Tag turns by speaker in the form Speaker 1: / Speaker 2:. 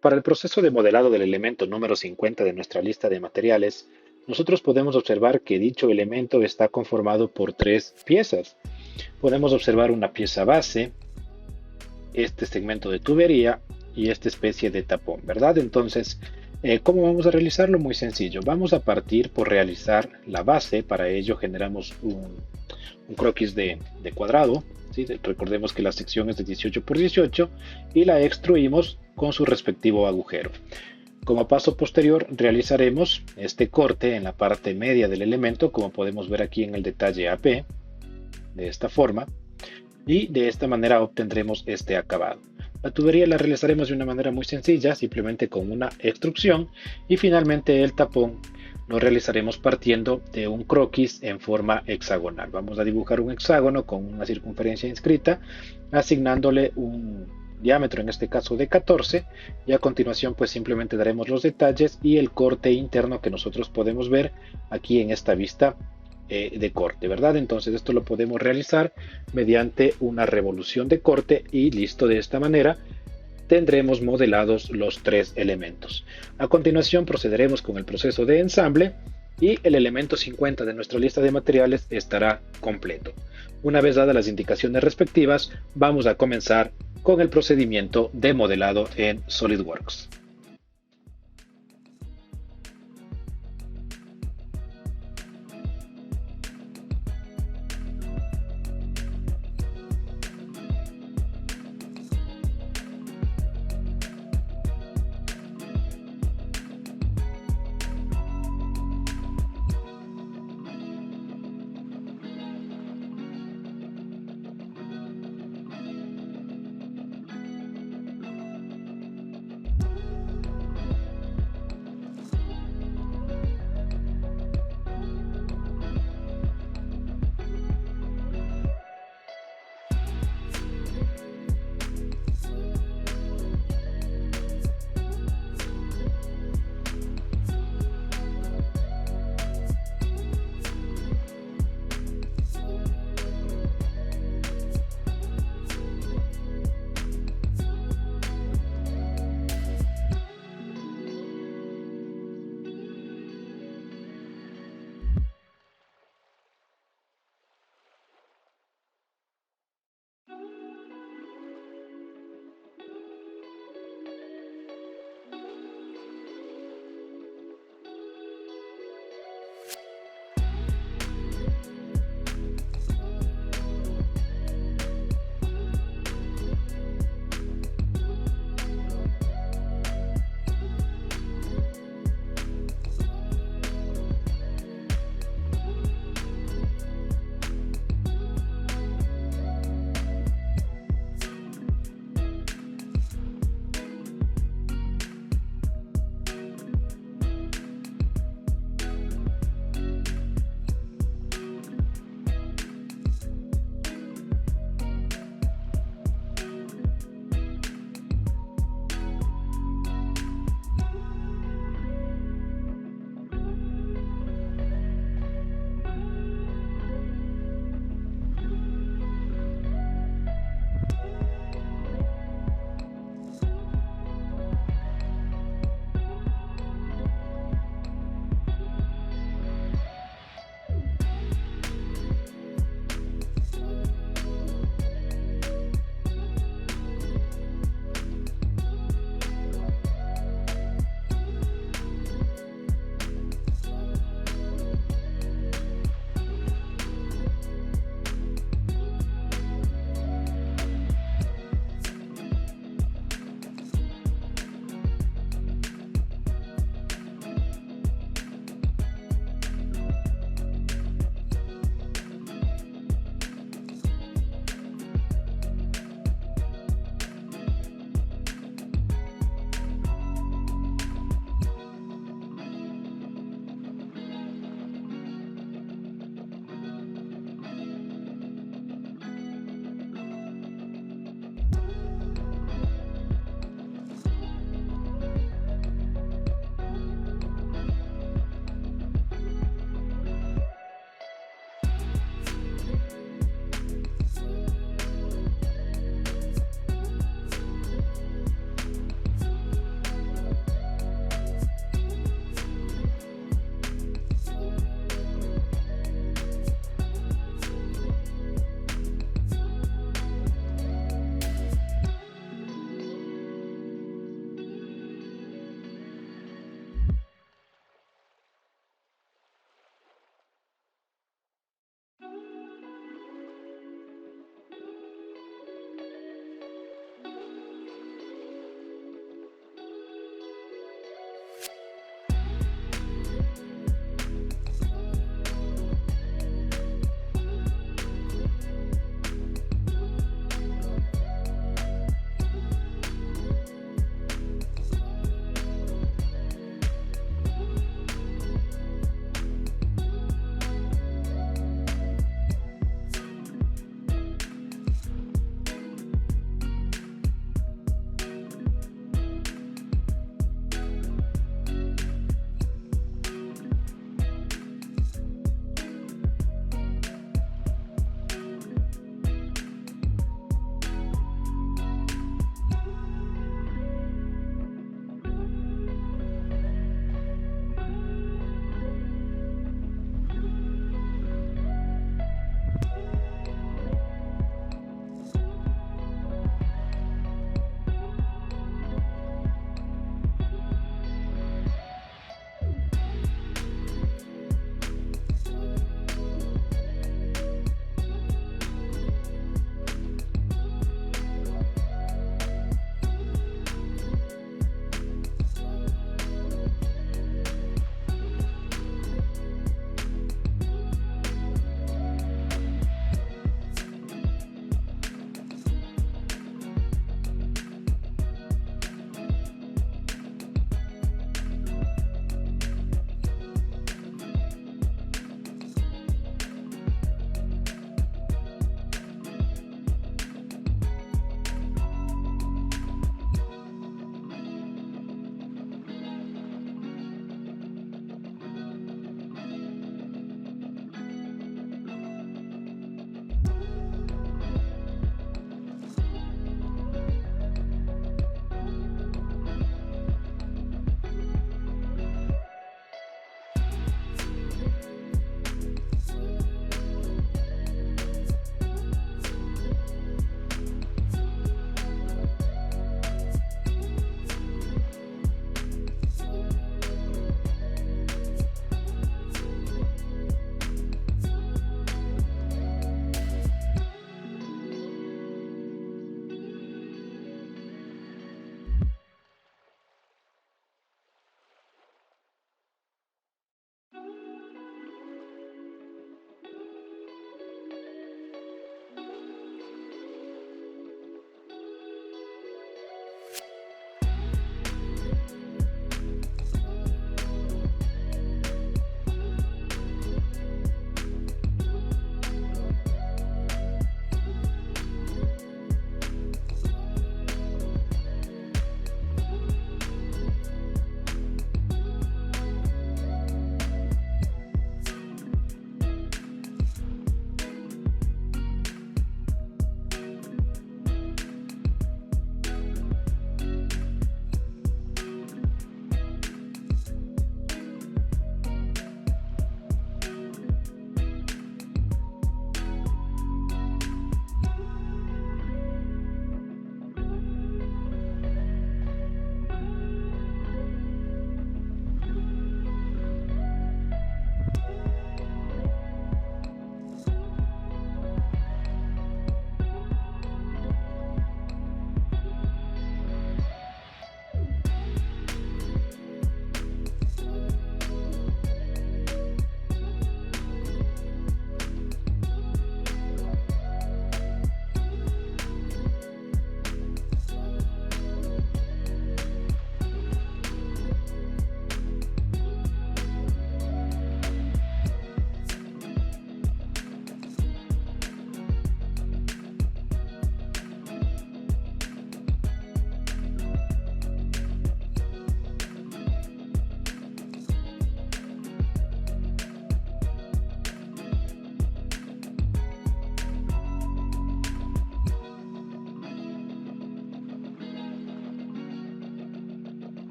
Speaker 1: Para el proceso de modelado del elemento número 50 de nuestra lista de materiales, nosotros podemos observar que dicho elemento está conformado por tres piezas. Podemos observar una pieza base, este segmento de tubería y esta especie de tapón, ¿verdad? Entonces, ¿cómo vamos a realizarlo? Muy sencillo. Vamos a partir por realizar la base. Para ello generamos un croquis de cuadrado. ¿Sí? Recordemos que la sección es de 18 por 18 y la extruimos con su respectivo agujero. Como paso posterior realizaremos este corte en la parte media del elemento, como podemos ver aquí en el detalle AP, de esta forma, y de esta manera obtendremos este acabado. La tubería la realizaremos de una manera muy sencilla, simplemente con una extrusión, y finalmente el tapón lo realizaremos partiendo de un croquis en forma hexagonal. Vamos a dibujar un hexágono con una circunferencia inscrita, asignándole un diámetro, en este caso de 14, y a continuación pues simplemente daremos los detalles y el corte interno que nosotros podemos ver aquí en esta vista de corte, ¿verdad? Entonces esto lo podemos realizar mediante una revolución de corte y listo. De esta manera tendremos modelados los tres elementos. A continuación procederemos con el proceso de ensamble y el elemento 50 de nuestra lista de materiales estará completo. Una vez dadas las indicaciones respectivas, vamos a comenzar con el procedimiento de modelado en SolidWorks.